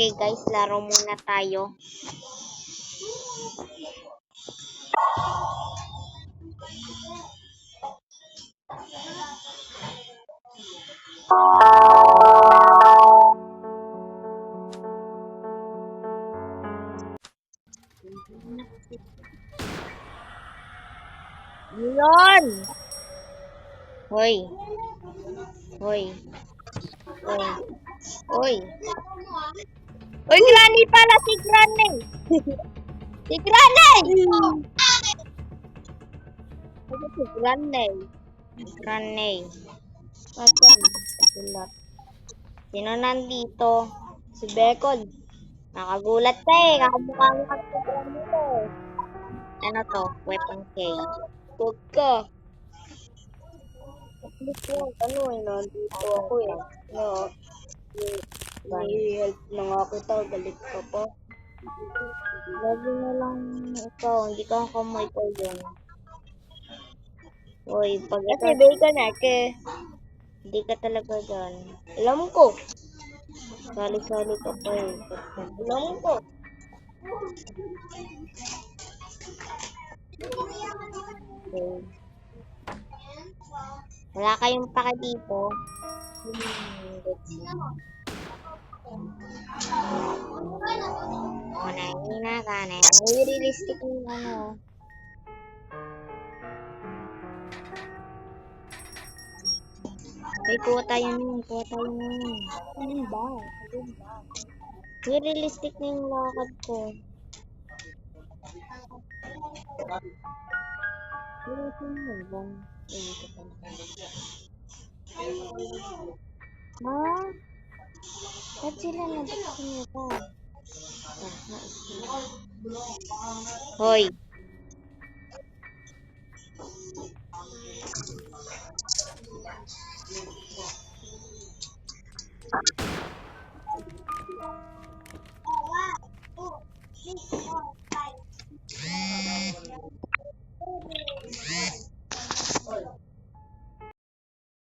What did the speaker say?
Okay guys, laro muna tayo. Yun! Hoy! Hoy! Hoy! Hoy! Hoy, Granny pala! Si Granny! Si Granny! Si Granny! Granny! Asan? Nagulat. Sino nandito? Si Bekon. Nakagulat ka eh. Kakamukha mo ka si Granny ko. Ano to? Weapon K. Huwag ka. Ano eh, nandito ako eh. No. I-help na nga kita. Galit ka pa. Lagi na lang ikaw. Hindi ka kamay ko yun. Uy, pag kasi bacon ka. Hindi ka talaga dyan. Alam ko. Sali-sali ka pa eh. Alam ko. Okay. Wala kayong paka dito. Hina ka na. Realistic yung ano. Ay, kuha tayo nun. Kuha tayo nun. Ano ba? Realistic na yung lakad ko. Ha? Ba't sila nabuksan ko? Hoy!